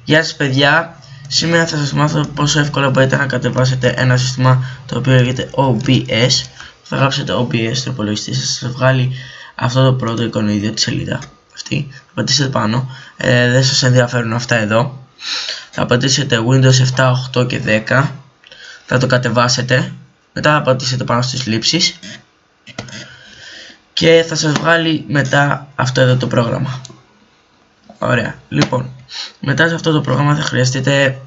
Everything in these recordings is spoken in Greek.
Γεια σας παιδιά, σήμερα θα σας μάθω πόσο εύκολα μπορείτε να κατεβάσετε ένα σύστημα το οποίο λέγεται OBS. Θα γράψετε OBS στο υπολογιστή σας, θα σας βγάλει αυτό το πρώτο εικονίδιο, τη σελίδα αυτή. Θα πατήσετε πάνω, δεν σας ενδιαφέρουν αυτά εδώ. Θα πατήσετε Windows 7, 8 και 10, θα το κατεβάσετε. Μετά θα πατήσετε πάνω στις λήψεις και θα σας βγάλει μετά αυτό εδώ το πρόγραμμα. Ωραία, λοιπόν, μετά σε αυτό το πρόγραμμα θα χρειαστείτε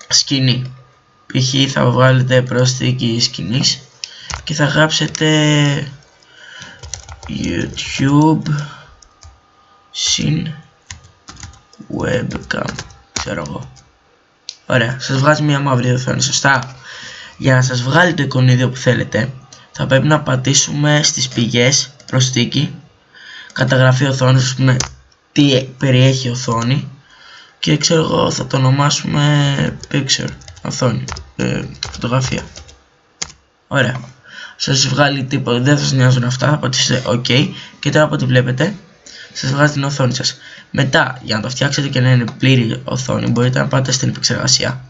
σκηνή. Π.χ. θα βγάλετε προσθήκη σκηνής και θα γράψετε YouTube συν webcam, ξέρω εγώ. Ωραία, σας βγάζει μια μαύρη οθόνη, σωστά. Για να σας βγάλει το εικονίδιο που θέλετε θα πρέπει να πατήσουμε στις πηγές, προσθήκη, καταγραφή οθόνης, ας πούμε τι περιέχει οθόνη, και ξέρω εγώ θα το ονομάσουμε picture, οθόνη, φωτογραφία. Ωραία, σας βγάλει τίποτα, δεν σας νοιάζουν αυτά, θα πατήσετε OK και τώρα από ό,τι βλέπετε σας βγάζει την οθόνη σας. Μετά, για να το φτιάξετε και να είναι πλήρη οθόνη, μπορείτε να πάτε στην επεξεργασία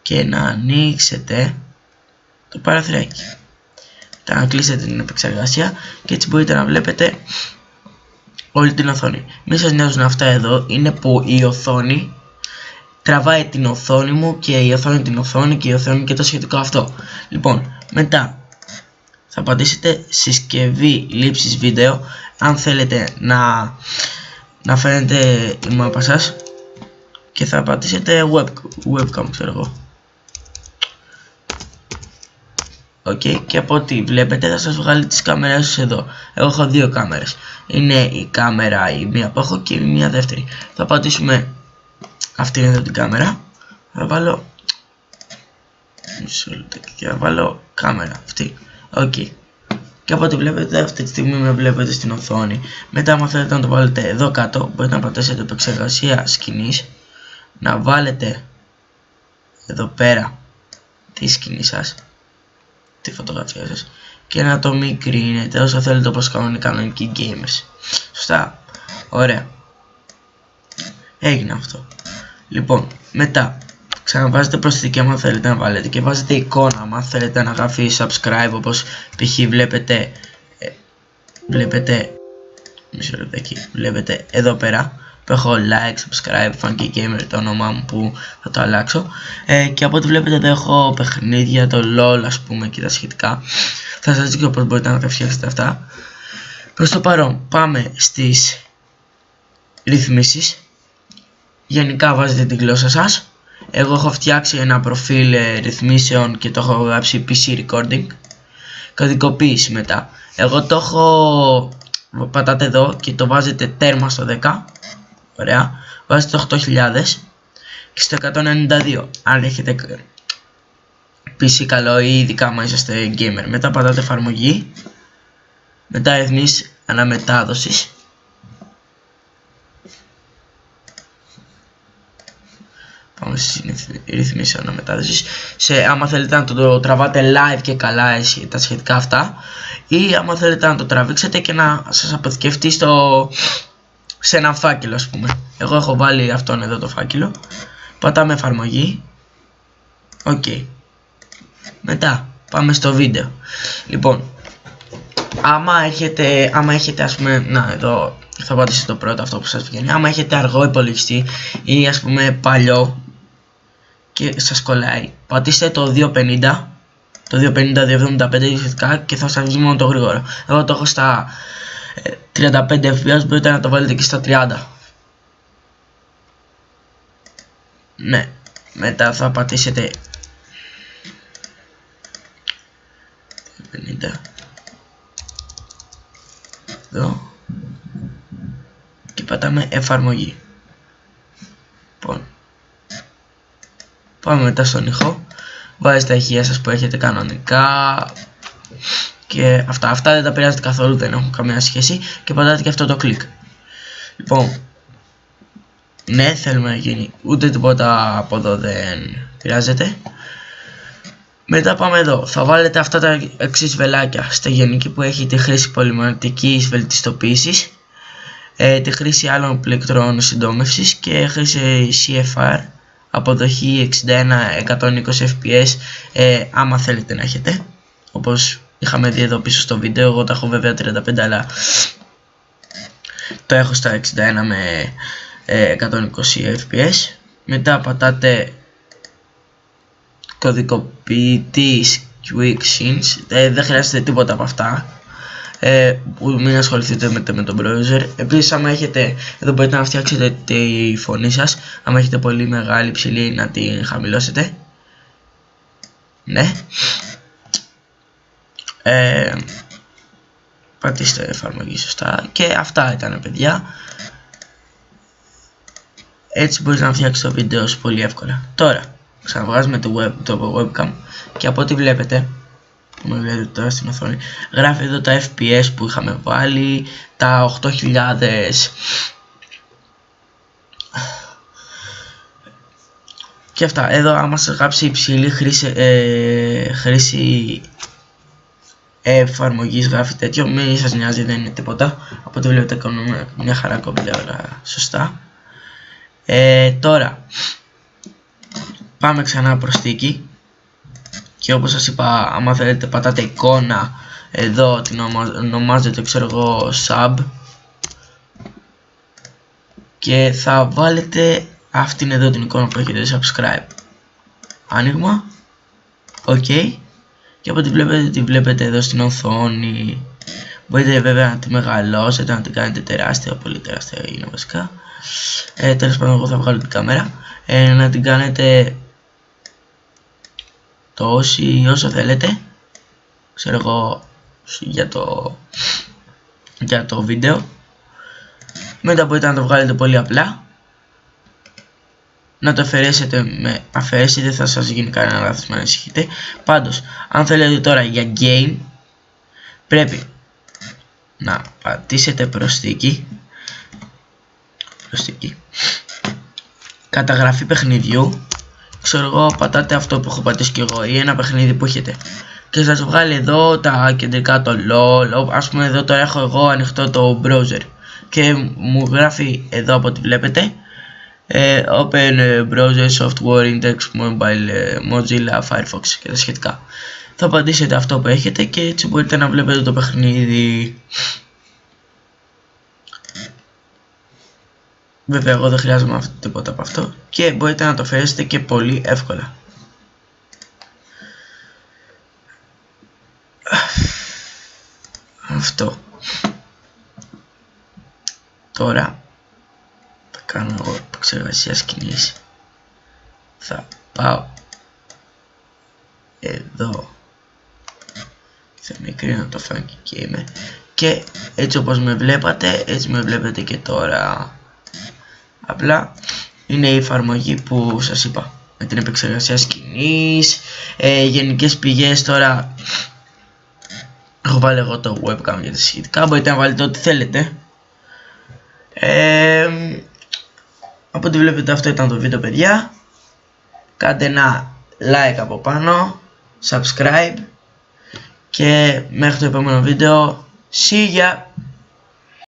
και να ανοίξετε το παραθυράκι. Να κλείσετε την επεξεργασία και έτσι μπορείτε να βλέπετε όλη την οθόνη. Μην σας νοιάζουν αυτά εδώ, είναι που η οθόνη τραβάει την οθόνη μου και η οθόνη την οθόνη και η οθόνη και το σχετικό αυτό. Λοιπόν, μετά θα πατήσετε συσκευή λήψης βίντεο αν θέλετε να φαίνεται η μάπα σας και θα πατήσετε webcam, ξέρω εγώ. Okay, και από ό,τι βλέπετε θα σας βγάλει τις κάμερες σας εδώ. Εγώ έχω δύο κάμερες. Είναι η κάμερα η μία που έχω και η μία δεύτερη. Θα πατήσουμε αυτήν εδώ την κάμερα. Θα βάλω μισό λεπτό και θα βάλω κάμερα αυτή. Okay. Και από ό,τι βλέπετε αυτή τη στιγμή με βλέπετε στην οθόνη. Μετά άμα θέλετε να το βάλετε εδώ κάτω μπορείτε να πατήσετε επεξεργασία σκηνής, να βάλετε εδώ πέρα τη σκηνή σας, τη φωτογραφία σας, και να το μικρύνετε όσο θέλετε, όπως κάνουν οι κανονικοί gamers. Σωστά, ωραία, έγινε αυτό. Λοιπόν, μετά ξαναβάζετε προσθήκη άμα θέλετε να βάλετε και βάζετε εικόνα άμα θέλετε να γράφει subscribe, όπως π.χ. μισό λεπτάκι, βλέπετε εδώ πέρα που έχω like, subscribe, funky gamer, το όνομά μου που θα το αλλάξω, και από ό,τι βλέπετε εδώ έχω παιχνίδια, το LOL ας πούμε και τα σχετικά. Θα σας δείξω πώς μπορείτε να τα φτιάξετε αυτά. Προς το παρόν πάμε στις ρυθμίσεις. Γενικά βάζετε τη γλώσσα σας. Εγώ έχω φτιάξει ένα προφίλ ρυθμίσεων και το έχω γράψει PC recording. Κωδικοποίηση μετά, εγώ το έχω, πατάτε εδώ και το βάζετε τέρμα στο 10. Ωραία, βάζετε το 8000 και στο 192 αν έχετε PC καλό ή ειδικά άμα είσαστε gamer. Μετά πατάτε εφαρμογή, μετά ρυθμίσεις αναμετάδοσης, πάμε στις ρυθμίσεις αναμετάδοσης. Άμα θέλετε να το τραβάτε live και καλά τα σχετικά αυτά, ή άμα θέλετε να το τραβήξετε και να σας αποθηκευτεί σε ένα φάκελο ας πούμε. Εγώ έχω βάλει αυτόν εδώ το φάκελο. Πατάμε εφαρμογή. OK. Μετά πάμε στο βίντεο. Λοιπόν, άμα έχετε ας πούμε, να εδώ θα πατήσετε το πρώτο αυτό που σας βγαίνει. Άμα έχετε αργό υπολογιστή ή ας πούμε παλιό και σας κολλάει, πατήστε το 250, το 250-275 σχετικά και θα σας βγει μόνο το γρήγορο. Εγώ το έχω στα 35 fps, μπορείτε να το βάλετε και στα 30. Ναι, μετά θα πατήσετε 50 εδώ και πατάμε εφαρμογή. Λοιπόν, πάμε μετά στον ήχο. Βάζετε τα ηχεία σας που έχετε κανονικά και αυτά δεν τα πειράζετε καθόλου, δεν έχουν καμία σχέση, και πατάτε και αυτό το κλικ. Λοιπόν, ναι, θέλουμε να γίνει, ούτε τίποτα από εδώ δεν πειράζεται. Μετά πάμε εδώ, θα βάλετε αυτά τα εξής βελάκια. Στη γενική που έχει τη χρήση πολυμορφικής βελτιστοποίησης, τη χρήση άλλων πληκτρών συντόμευσης και χρήση CFR, αποδοχή 61-120 fps άμα θέλετε να έχετε, όπως είχαμε δει εδώ πίσω στο βίντεο. Εγώ τα έχω βέβαια 35, αλλά το έχω στα 61 με 120 fps. Μετά πατάτε κωδικοποιητή Quick Sync, δεν χρειάζεται τίποτα από αυτά, μην ασχοληθείτε με τον browser. Επίσης, άμα έχετε, εδώ μπορείτε να φτιάξετε τη φωνή σας. άμα έχετε πολύ μεγάλη, ψηλή, να την χαμηλώσετε. Ναι. Πατήστε εφαρμογή σωστά. Και αυτά ήταν, παιδιά. Έτσι μπορείς να φτιάξεις το βίντεο σου πολύ εύκολα. Τώρα ξαναβγάζουμε το webcam και από ό,τι βλέπετε, με βλέπετε τώρα στην οθόνη, γράφει εδώ τα FPS που είχαμε βάλει, τα 8000 και αυτά. Εδώ άμα σας γράψει υψηλή χρήση εφαρμογής, γράφει τέτοιο, μην σας νοιάζει, δεν είναι τίποτα. Από ό,τι βλέπετε κάνουμε μια χαρά κόμπλια όλα σωστά. Τώρα πάμε ξανά προσθήκη και όπως σας είπα, άμα θέλετε πατάτε εικόνα εδώ, την ονομάζετε, ξέρω εγώ, sub, και θα βάλετε αυτήν εδώ την εικόνα που έχετε, subscribe. Άνοιγμα, ok, και από ό,τι βλέπετε, τη βλέπετε εδώ στην οθόνη. Μπορείτε βέβαια να τη μεγαλώσετε, να την κάνετε τεράστια, πολύ τεράστια είναι βασικά. Τέλος πάντων, εγώ θα βγάλω την κάμερα, να την κάνετε όσο θέλετε, ξέρω εγώ, για το βίντεο. Μετά μπορείτε να το βγάλετε πολύ απλά, να το αφαιρέσετε με αφαίρεση, δεν θα σας γίνει κανένα λάθος, με ανησυχείτε. Πάντως, αν θέλετε τώρα για game, πρέπει να πατήσετε προσθήκη, καταγραφή παιχνιδιού, ξέρω εγώ, πατάτε αυτό που έχω πατήσει και εγώ ή ένα παιχνίδι που έχετε και σας βγάλει εδώ τα κεντρικά, το LOL. Ας πούμε εδώ τώρα έχω εγώ ανοιχτό το browser και μου γράφει εδώ, από ό,τι βλέπετε, Open Browser Software Index Mobile Mozilla Firefox και τα σχετικά. Θα πατήσετε αυτό που έχετε και έτσι μπορείτε να βλέπετε το παιχνίδι. Βέβαια εγώ δεν χρειάζομαι τίποτα από αυτό και μπορείτε να το φέρετε και πολύ εύκολα. Αυτό. Τώρα θα κάνω εγώ επεξεργασία σκηνής. Θα πάω εδώ σε μικρή να το φάνηκε και είμαι, και έτσι όπως με βλέπατε, έτσι με βλέπετε και τώρα. Απλά είναι η εφαρμογή που σας είπα, με την επεξεργασία σκηνής, γενικές πηγές. Τώρα έχω βάλει εγώ το webcam για τα σχετικά, μπορείτε να βάλετε ό,τι θέλετε. Από ό,τι βλέπετε, αυτό ήταν το βίντεο, παιδιά. Κάντε ένα like από πάνω, subscribe και μέχρι το επόμενο βίντεο, see ya!